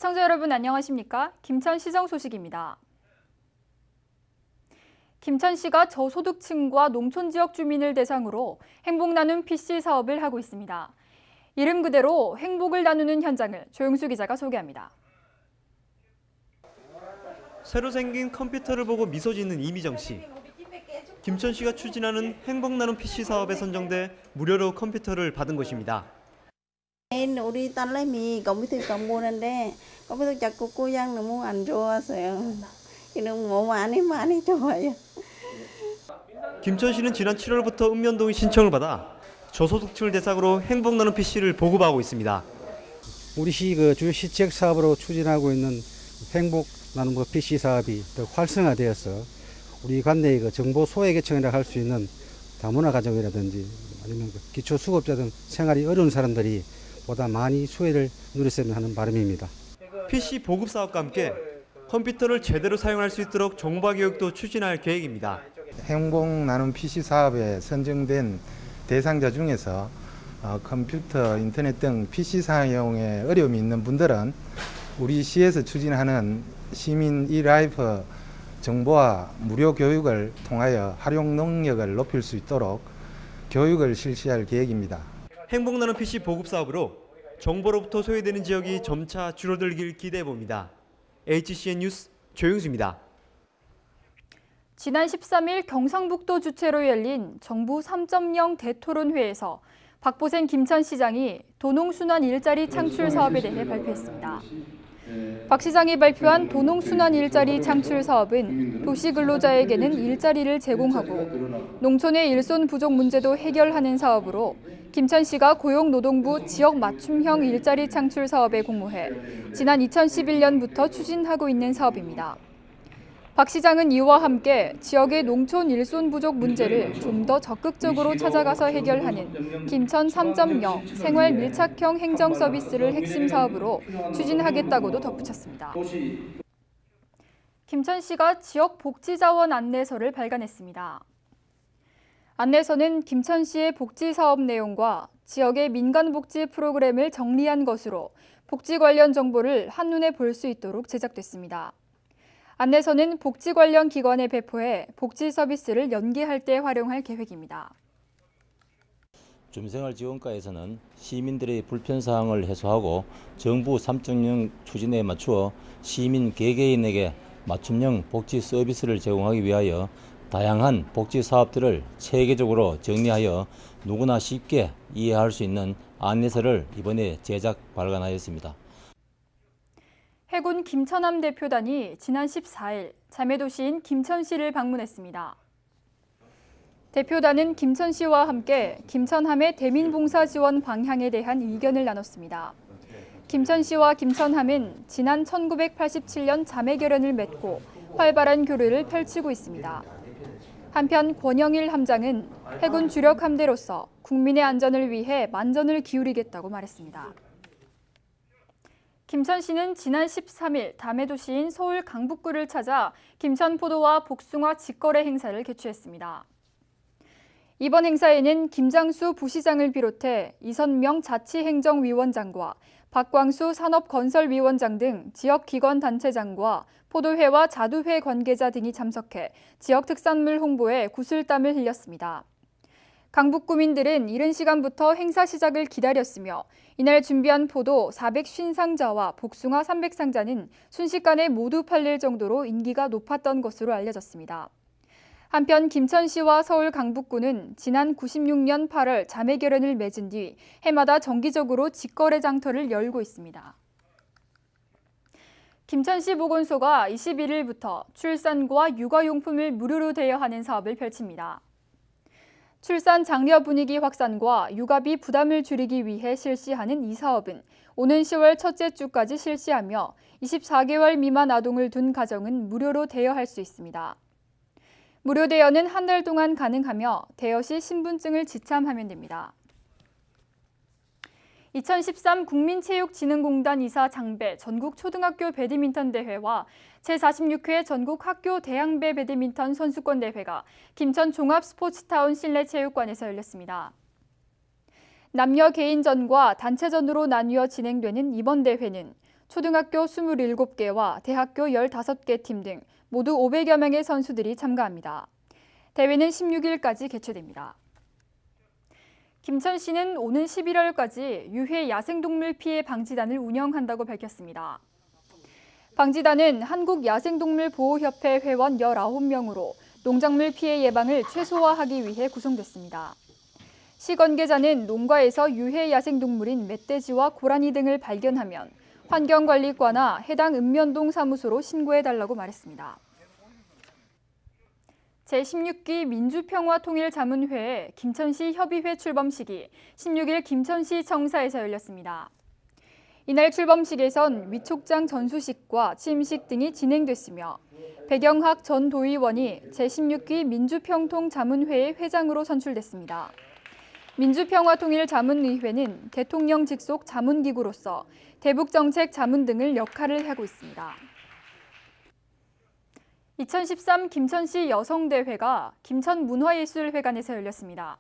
시청자 여러분 안녕하십니까? 김천시정 소식입니다. 김천시가 저소득층과 농촌지역 주민을 대상으로 행복 나눔 PC 사업을 하고 있습니다. 이름 그대로 행복을 나누는 현장을 조영수 기자가 소개합니다. 새로 생긴 컴퓨터를 보고 미소 짓는 이미정 씨. 김천시가 추진하는 행복 나눔 PC 사업에 선정돼 무료로 컴퓨터를 받은 것입니다. 우리 딸내미 컴퓨터 공부하는데 컴퓨터 자꾸 고장 너무 안 좋아서요. 이런 뭐 많이 좋아요. 김천시는 지난 7월부터 읍면동이 신청을 받아 저소득층을 대상으로 행복 나눔 PC를 보급하고 있습니다. 우리 시 주 시책 사업으로 추진하고 있는 행복 나눔 PC 사업이 더 활성화되어서 우리 관내의 정보 소외계층이라 할 수 있는 다문화 가정이라든지 아니면 기초 수급자 등 생활이 어려운 사람들이 보다 많이 수혜를 누렸으면 하는 바람입니다. PC 보급 사업과 함께 컴퓨터를 제대로 사용할 수 있도록 정보화 교육도 추진할 계획입니다. 행복 나눔 PC 사업에 선정된 대상자 중에서 컴퓨터, 인터넷 등 PC 사용에 어려움이 있는 분들은 우리 시에서 추진하는 시민 e라이프 정보화 무료 교육을 통하여 활용 능력을 높일 수 있도록 교육을 실시할 계획입니다. 행복 나눔 PC 보급 사업으로 정보로부터 소외되는 지역이 점차 줄어들길 기대해 봅니다. HCN 뉴스 조영수입니다. 지난 13일 경상북도 주최로 열린 정부 3.0 대토론회에서 박보생 김천시장이 도농순환 일자리 창출 사업에 대해 발표했습니다. 박 시장이 발표한 도농순환 일자리 창출 사업은 도시 근로자에게는 일자리를 제공하고 농촌의 일손 부족 문제도 해결하는 사업으로 김천시가 고용노동부 지역 맞춤형 일자리 창출 사업에 공모해 지난 2011년부터 추진하고 있는 사업입니다. 박 시장은 이와 함께 지역의 농촌 일손 부족 문제를 좀 더 적극적으로 찾아가서 해결하는 김천 3.0 생활 밀착형 행정 서비스를 핵심 사업으로 추진하겠다고도 덧붙였습니다. 김천시가 지역 복지자원 안내서를 발간했습니다. 안내서는 김천시의 복지 사업 내용과 지역의 민간복지 프로그램을 정리한 것으로 복지 관련 정보를 한눈에 볼 수 있도록 제작됐습니다. 안내서는 복지 관련 기관에 배포해 복지 서비스를 연계할 때 활용할 계획입니다. 주민생활지원과에서는 시민들의 불편사항을 해소하고 정부 3.0 추진에 맞추어 시민 개개인에게 맞춤형 복지 서비스를 제공하기 위하여 다양한 복지 사업들을 체계적으로 정리하여 누구나 쉽게 이해할 수 있는 안내서를 이번에 제작 발간하였습니다. 해군 김천함 대표단이 지난 14일 자매도시인 김천시를 방문했습니다. 대표단은 김천시와 함께 김천함의 대민봉사 지원 방향에 대한 의견을 나눴습니다. 김천시와 김천함은 지난 1987년 자매결연을 맺고 활발한 교류를 펼치고 있습니다. 한편 권영일 함장은 해군 주력 함대로서 국민의 안전을 위해 만전을 기울이겠다고 말했습니다. 김천시는 지난 13일 다매도시인 서울 강북구를 찾아 김천포도와 복숭아 직거래 행사를 개최했습니다. 이번 행사에는 김장수 부시장을 비롯해 이선명 자치행정위원장과 박광수 산업건설위원장 등 지역기관 단체장과 포도회와 자두회 관계자 등이 참석해 지역 특산물 홍보에 구슬땀을 흘렸습니다. 강북구민들은 이른 시간부터 행사 시작을 기다렸으며 이날 준비한 포도 450상자와 복숭아 300상자는 순식간에 모두 팔릴 정도로 인기가 높았던 것으로 알려졌습니다. 한편 김천시와 서울 강북구는 지난 96년 8월 자매결연을 맺은 뒤 해마다 정기적으로 직거래 장터를 열고 있습니다. 김천시 보건소가 21일부터 출산과 육아용품을 무료로 대여하는 사업을 펼칩니다. 출산 장려 분위기 확산과 육아비 부담을 줄이기 위해 실시하는 이 사업은 오는 10월 첫째 주까지 실시하며 24개월 미만 아동을 둔 가정은 무료로 대여할 수 있습니다. 무료 대여는 한 달 동안 가능하며 대여 시 신분증을 지참하면 됩니다. 2013 국민체육진흥공단 이사 장배 전국초등학교 배드민턴 대회와 제46회 전국 학교 대항배 배드민턴 선수권 대회가 김천 종합스포츠타운 실내체육관에서 열렸습니다. 남녀 개인전과 단체전으로 나뉘어 진행되는 이번 대회는 초등학교 27개와 대학교 15개 팀 등 모두 500여 명의 선수들이 참가합니다. 대회는 16일까지 개최됩니다. 김천시는 오는 11월까지 유해 야생동물 피해 방지단을 운영한다고 밝혔습니다. 방지단은 한국야생동물보호협회 회원 19명으로 농작물 피해 예방을 최소화하기 위해 구성됐습니다. 시 관계자는 농가에서 유해 야생동물인 멧돼지와 고라니 등을 발견하면 환경관리과나 해당 읍면동 사무소로 신고해달라고 말했습니다. 제16기 민주평화통일자문회의 김천시 협의회 출범식이 16일 김천시 청사에서 열렸습니다. 이날 출범식에선 위촉장 전수식과 취임식 등이 진행됐으며 백영학 전 도의원이 제16기 민주평통자문회의 회장으로 선출됐습니다. 민주평화통일자문의회는 대통령 직속 자문기구로서 대북정책 자문 등을 역할을 하고 있습니다. 2013 김천시 여성대회가 김천문화예술회관에서 열렸습니다.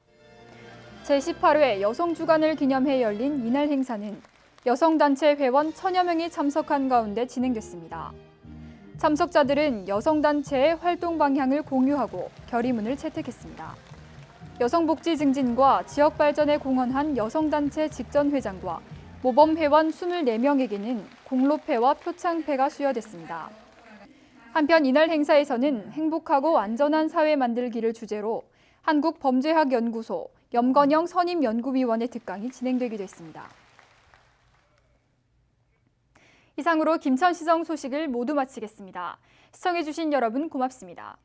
제18회 여성주간을 기념해 열린 이날 행사는 여성단체 회원 1000여 명이 참석한 가운데 진행됐습니다. 참석자들은 여성단체의 활동 방향을 공유하고 결의문을 채택했습니다. 여성복지 증진과 지역 발전에 공헌한 여성단체 직전회장과 모범회원 24명에게는 공로패와 표창패가 수여됐습니다. 한편 이날 행사에서는 행복하고 안전한 사회 만들기를 주제로 한국범죄학연구소 염건영 선임연구위원의 특강이 진행되기도 했습니다. 이상으로 김천시정 소식을 모두 마치겠습니다. 시청해주신 여러분 고맙습니다.